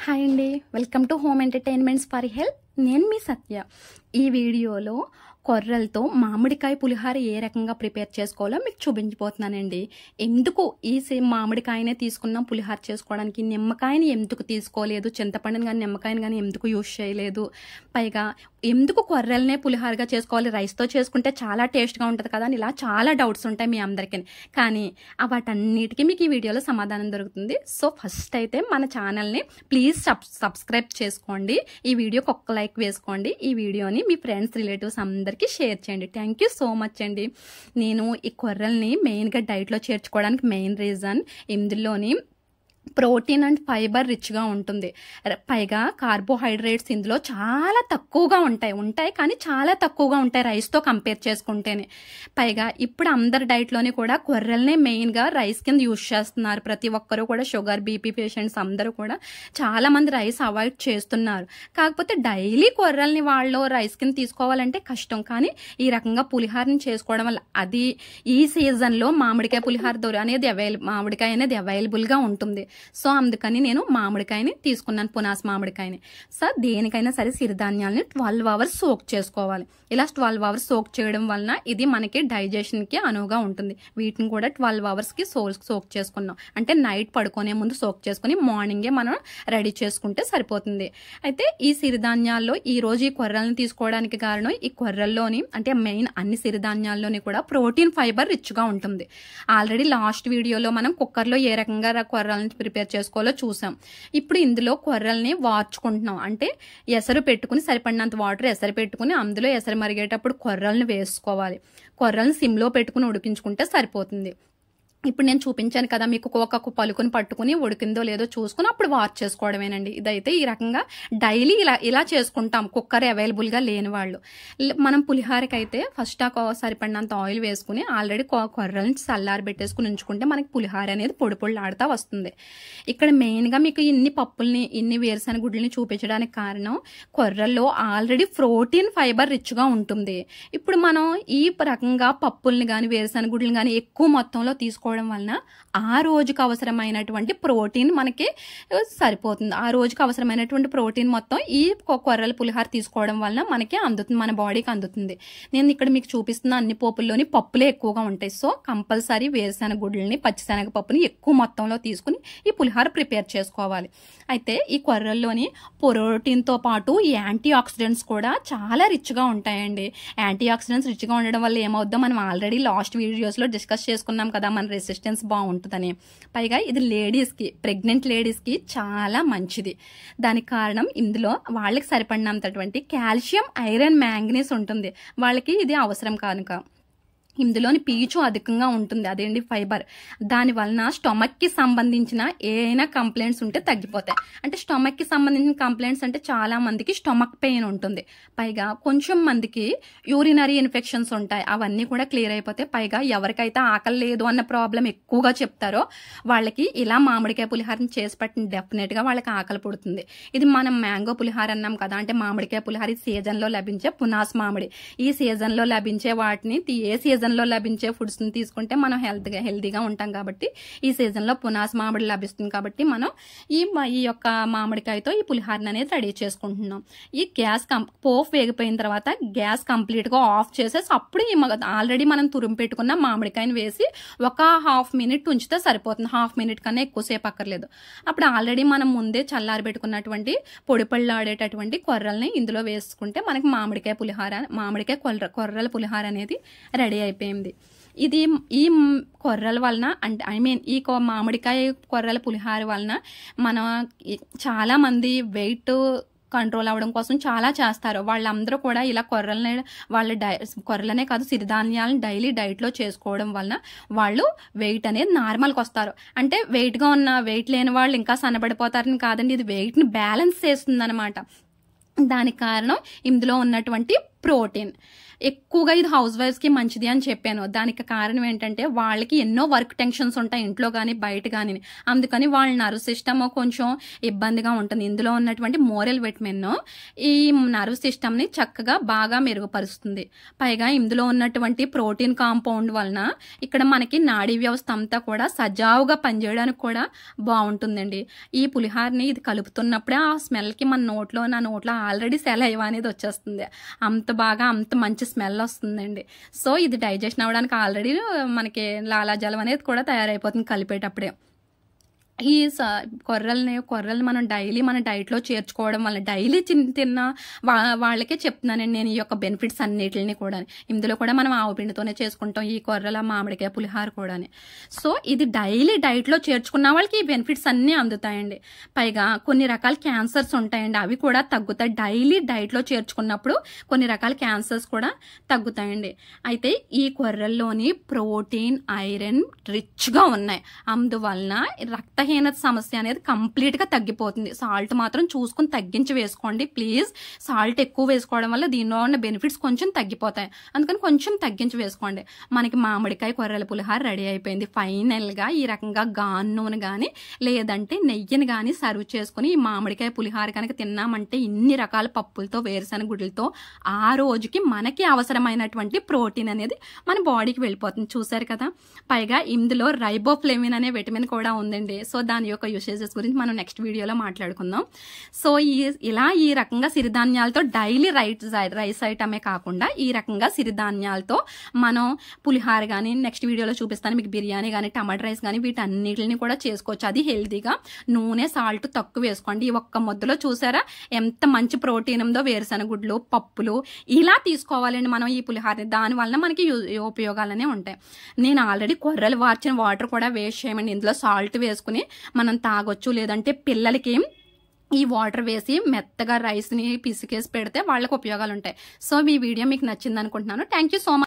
Hi అండి, welcome to home entertainments for health. నేను మీ సత్య. ఈ వీడియోలో కొర్రలతో మామిడికాయ పులిహార ఏ రకంగా ప్రిపేర్ చేసుకోవాలో మీకు చూపించబోతున్నానండి. ఎందుకు ఈ సేమ్ మామిడికాయనే తీసుకున్నాం పులిహార చేసుకోవడానికి, నిమ్మకాయని ఎందుకు తీసుకోలేదు, చింతపండుని కానీ నిమ్మకాయని కానీ ఎందుకు యూజ్ చేయలేదు, పైగా ఎందుకు కొర్రలనే పులిహారగా చేసుకోవాలి, రైస్తో చేసుకుంటే చాలా టేస్ట్గా ఉంటుంది కదా అని ఇలా చాలా డౌట్స్ ఉంటాయి మీ అందరికీ. కానీ వాటన్నిటికీ మీకు ఈ వీడియోలో సమాధానం దొరుకుతుంది. సో ఫస్ట్ అయితే మన ఛానల్ని ప్లీజ్ సబ్స్క్రైబ్ చేసుకోండి, ఈ వీడియోకి ఒక్క లైక్ వేసుకోండి, ఈ వీడియోని మీ ఫ్రెండ్స్ రిలేటివ్స్ అందరికీ షేర్ చేయండి. థ్యాంక్ యూ సో మచ్ అండి. నేను ఈ కొర్రల్ని మెయిన్గా డైట్లో చేర్చుకోవడానికి మెయిన్ రీజన్ ఇందులోని ప్రోటీన్ అండ్ ఫైబర్ రిచ్గా ఉంటుంది. పైగా కార్బోహైడ్రేట్స్ ఇందులో చాలా తక్కువగా ఉంటాయి కానీ చాలా తక్కువగా ఉంటాయి రైస్తో కంపేర్ చేసుకుంటేనే. పైగా ఇప్పుడు అందరి డైట్లోని కూడా కొర్రల్నే మెయిన్గా రైస్ కింద యూజ్ చేస్తున్నారు. ప్రతి ఒక్కరూ కూడా షుగర్ బీపీ పేషెంట్స్ అందరూ కూడా చాలా మంది రైస్ అవాయిడ్ చేస్తున్నారు. కాకపోతే డైలీ కొర్రల్ని వాళ్ళు రైస్ కింద తీసుకోవాలంటే కష్టం. కానీ ఈ రకంగా పులిహారని చేసుకోవడం వల్ల అది ఈ సీజన్లో మామిడికాయ పులిహార మామిడికాయ అనేది అవైలబుల్గా ఉంటుంది. సో అందుకని నేను మామిడికాయని తీసుకున్నాను, పునాస్ మామిడికాయని. సో దేనికైనా సరే సిరిధాన్యాలని 12 hours సోక్ చేసుకోవాలి. ఇలా 12 hours సోక్ చేయడం వలన ఇది మనకి డైజెషన్కి అనువుగా ఉంటుంది. వీటిని కూడా 12 hours సోక్ చేసుకున్నాం అంటే నైట్ పడుకునే ముందు సోక్ చేసుకుని మార్నింగే మనం రెడీ చేసుకుంటే సరిపోతుంది. అయితే ఈ సిరిధాన్యాల్లో ఈ రోజు ఈ కొర్రల్ని తీసుకోవడానికి కారణం ఈ కొర్రల్లోని అంటే మెయిన్ అన్ని సిరిధాన్యాల్లోని కూడా ప్రోటీన్ ఫైబర్ రిచ్గా ఉంటుంది. ఆల్రెడీ లాస్ట్ వీడియోలో మనం కుక్కర్లో ఏ రకంగా కొర్రల్ని ప్రిపేర్ చేసుకోవాలో చూసాం. ఇప్పుడు ఇందులో కొర్రల్ని వార్చుకుంటున్నాం అంటే ఎసరు పెట్టుకుని సరిపడినంత వాటర్ ఎసరు పెట్టుకుని అందులో ఎసరు మరిగేటప్పుడు కొర్రల్ని వేసుకోవాలి. కొర్రల్ని సిమ్లో పెట్టుకుని ఉడికించుకుంటే సరిపోతుంది. ఇప్పుడు నేను చూపించాను కదా మీకు, ఒక్కొక్క పలుకుని పట్టుకుని ఉడికిందో లేదో చూసుకుని అప్పుడు వాష్ చేసుకోవడమేనండి. ఇదైతే ఈ రకంగా డైలీ ఇలా చేసుకుంటాం కుక్కర్ అవైలబుల్గా లేని వాళ్ళు. మనం పులిహారకైతే ఫస్ట్ సరిపడినంత ఆయిల్ వేసుకుని ఆల్రెడీ కొర్రల్ని చల్లారి పెట్టేసుకుని ఉంచుకుంటే మనకి పులిహార అనేది పొడి పొడిలాడుతూ వస్తుంది. ఇక్కడ మెయిన్గా మీకు ఇన్ని పప్పుల్ని ఇన్ని వేరుశనగ గుడ్లని చూపించడానికి కారణం కొర్రల్లో ఆల్రెడీ ప్రోటీన్ ఫైబర్ రిచ్గా ఉంటుంది. ఇప్పుడు మనం ఈ రకంగా పప్పుల్ని కానీ వేరుశనగ గుడ్లని కానీ ఎక్కువ మొత్తంలో తీసుకోవడం వలన ఆ రోజుకి అవసరమైనటువంటి ప్రోటీన్ మనకి సరిపోతుంది. ఆ రోజుకి అవసరమైనటువంటి ప్రోటీన్ మొత్తం ఈ కొర్రల పులిహార తీసుకోవడం వలన మనకి అందుతుంది, మన బాడీకి అందుతుంది. నేను ఇక్కడ మీకు చూపిస్తున్న అన్ని పోపుల్లోని పప్పులే ఎక్కువగా ఉంటాయి. సో కంపల్సరీ వేరుశనగ గుడ్లని పచ్చిశనగ పప్పుని ఎక్కువ మొత్తంలో తీసుకుని ఈ పులిహార ప్రిపేర్ చేసుకోవాలి. అయితే ఈ కొర్రల్లోని ప్రోటీన్తో పాటు యాంటీ ఆక్సిడెంట్స్ కూడా చాలా రిచ్గా ఉంటాయండి. యాంటీ ఆక్సిడెంట్స్ రిచ్గా ఉండడం వల్ల ఏమవుద్దో మనం ఆల్రెడీ లాస్ట్ వీడియోస్లో డిస్కస్ చేసుకున్నాం కదా, మన రెసిస్టెన్స్ బాగుంటుందని. పైగా ఇది లేడీస్కి, ప్రెగ్నెంట్ లేడీస్కి చాలా మంచిది. దానికి కారణం ఇందులో వాళ్ళకి సరిపడినంతటువంటి కాల్షియం, ఐరన్, మ్యాంగనీస్ ఉంటుంది. వాళ్ళకి ఇది అవసరం కనుక ఇందులోని పీచు అధికంగా ఉంటుంది, అదేంటి ఫైబర్. దాని వలన స్టమక్కి సంబంధించిన ఏమైనా కంప్లైంట్స్ ఉంటే తగ్గిపోతాయి. అంటే స్టమక్కి సంబంధించిన కంప్లైంట్స్ అంటే చాలా మందికి స్టమక్ పెయిన్ ఉంటుంది, పైగా కొంచెం మందికి యూరినరీ ఇన్ఫెక్షన్స్ ఉంటాయి, అవన్నీ కూడా క్లియర్ అయిపోతాయి. పైగా ఎవరికైతే ఆకలి లేదు అన్న ప్రాబ్లం ఎక్కువగా చెప్తారో వాళ్ళకి ఇలా మామిడికాయ పులిహారని చేసి పెట్టిన డెఫినెట్గా వాళ్ళకి ఆకలి పుడుతుంది. ఇది మనం మ్యాంగో పులిహార అన్నాం కదా, అంటే మామిడికాయ పులిహార ఈ సీజన్లో లభించే పునాస్ మామిడి. ఈ సీజన్లో లభించే వాటిని ఏ సీజన్లో లభించే ఫుడ్స్ని తీసుకుంటే మనం హెల్తీగా ఉంటాం కాబట్టి ఈ సీజన్లో పునాస్ మామిడి లభిస్తుంది కాబట్టి మనం ఈ యొక్క మామిడికాయతో ఈ పులిహారని అనేది రెడీ చేసుకుంటున్నాం. ఈ గ్యాస్ పోపు వేగిపోయిన తర్వాత గ్యాస్ కంప్లీట్గా ఆఫ్ చేసేసి అప్పుడు ఆల్రెడీ మనం తురుము పెట్టుకున్న మామిడికాయని వేసి ఒక 1/2 minute ఉంచితే సరిపోతుంది. 1/2 minute కన్నా ఎక్కువసేపు అక్కర్లేదు. అప్పుడు ఆల్రెడీ మనం ముందే చల్లారి పెట్టుకున్నటువంటి పొడి పళ్ళాడేటటువంటి కొర్రల్ని ఇందులో వేసుకుంటే మనకి మామిడికాయ కొర్రల పులిహార అనేది రెడీ అయిపోయింది. ఇది ఈ కొర్రల వలన అంటే ఈ మామిడికాయ కొర్రల పులిహార వలన మన చాలా మంది వెయిట్ కంట్రోల్ అవ్వడం కోసం చాలా చేస్తారు. వాళ్ళందరూ కూడా ఇలా కొర్రలనే కాదు సిరిధాన్యాలను డైలీ డైట్లో చేసుకోవడం వలన వాళ్ళు వెయిట్ అనేది నార్మల్కి వస్తారు. అంటే వెయిట్ లేని వాళ్ళు ఇంకా సన్నబడిపోతారని కాదండి, ఇది వెయిట్ని బ్యాలెన్స్ చేస్తుంది అనమాట. దానికి కారణం ఇందులో ఉన్నటువంటి ప్రోటీన్. ఎక్కువగా ఇది హౌస్ వైఫ్స్కి మంచిది అని చెప్పాను. దానికి కారణం ఏంటంటే వాళ్ళకి ఎన్నో వర్క్ టెన్షన్స్ ఉంటాయి ఇంట్లో కానీ బయట కానీ. అందుకని వాళ్ళ నర్వ్ సిస్టమ్ కొంచెం ఇబ్బందిగా ఉంటుంది. ఇందులో ఉన్నటువంటి మోరల్ విటమిన్ ఈ నర్వ్ సిస్టమ్ని చక్కగా బాగా మెరుగుపరుస్తుంది. పైగా ఇందులో ఉన్నటువంటి ప్రోటీన్ కాంపౌండ్ వలన ఇక్కడ మనకి నాడీ వ్యవస్థ అంతా కూడా సజావుగా పనిచేయడానికి కూడా బాగుంటుందండి. ఈ పులిహారని ఇది కలుపుతున్నప్పుడే ఆ స్మెల్కి మన నా నోట్లో ఆల్రెడీ సెలైవా అనేది వచ్చేస్తుంది. అంత బాగా అంత మంచి స్మెల్ వస్తుందండి. సో ఇది డైజెషన్ అవ్వడానికి ఆల్రెడీ మనకి లాలాజలం అనేది కూడా తయారైపోతుంది కలిపేటప్పుడే. ఈ కొర్రల్ని మనం డైలీ మన డైట్లో చేర్చుకోవడం వల్ల డైలీ తిన్న వాళ్ళకే చెప్తున్నానండి నేను ఈ యొక్క బెనిఫిట్స్ అన్నిటిని కూడా. ఇందులో కూడా మనం ఆవు పిండితోనే చేసుకుంటాం ఈ కొర్రల మామిడికాయ పులిహార కూడా. సో ఇది డైలీ డైట్లో చేర్చుకున్న వాళ్ళకి ఈ బెనిఫిట్స్ అన్నీ అందుతాయండి. పైగా కొన్ని రకాల క్యాన్సర్స్ ఉంటాయండి, అవి కూడా తగ్గుతాయి. డైలీ డైట్లో చేర్చుకున్నప్పుడు కొన్ని రకాల క్యాన్సర్స్ కూడా తగ్గుతాయండి. అయితే ఈ కొర్రల్లోని ప్రోటీన్, ఐరన్ రిచ్గా ఉన్నాయి. అందువలన రక్తహీనత సమస్య అనేది కంప్లీట్గా తగ్గిపోతుంది. సాల్ట్ మాత్రం చూసుకుని తగ్గించి వేసుకోండి ప్లీజ్. సాల్ట్ ఎక్కువ వేసుకోవడం వల్ల దీనిలో ఉన్న బెనిఫిట్స్ కొంచెం తగ్గిపోతాయి. అందుకని కొంచెం తగ్గించి వేసుకోండి. మనకి మామిడికాయ కొర్రల పులిహార రెడీ అయిపోయింది. ఫైనల్గా ఈ రకంగా గాను నూనె కానీ లేదంటే నెయ్యిని కానీ సర్వ్ చేసుకుని ఈ మామిడికాయ పులిహార కనుక తిన్నామంటే ఇన్ని రకాల పప్పులతో వేరుశనగ గుడ్లతో ఆ రోజుకి మనకి అవసరమైనటువంటి ప్రోటీన్ అనేది మన బాడీకి వెళ్ళిపోతుంది. చూసారు కదా. పైగా ఇందులో రైబోఫ్లేవిన్ అనే విటమిన్ కూడా ఉందండి. సో దాని యొక్క యూసేజెస్ గురించి మనం నెక్స్ట్ వీడియోలో మాట్లాడుకుందాం. సో ఇలా ఈ రకంగా సిరిధాన్యాలతో డైలీ రైస్ ఐటమే కాకుండా ఈ రకంగా సిరిధాన్యాలతో మనం పులిహార కానీ నెక్స్ట్ వీడియోలో చూపిస్తాను మీకు, బిర్యానీ కానీ టమాటా రైస్ కానీ వీటన్నిటిని కూడా చేసుకోవచ్చు. అది హెల్తీగా. నూనె సాల్ట్ తక్కువ వేసుకోండి. ఈ ఒక్క ముద్దలో చూసారా ఎంత మంచి ప్రోటీన్ ఉందో. వేరుశనగ గుడ్లు, పప్పులు ఇలా తీసుకోవాలండి మనం ఈ పులిహారని. దానివల్ల మనకి ఉపయోగాలనే ఉంటాయి. నేను ఆల్రెడీ కొర్రలు వార్చిన వాటర్ కూడా వేస్ట్ చేయమండి. ఇందులో సాల్ట్ వేసుకుని మనం తాగొచ్చు. లేదంటే పిల్లలకి ఈ వాటర్ వేసి మెత్తగా రైస్ని పిసికేసి పెడితే వాళ్ళకి ఉపయోగాలు ఉంటాయి. సో ఈ వీడియో మీకు నచ్చింది అనుకుంటున్నాను. Thank you so much.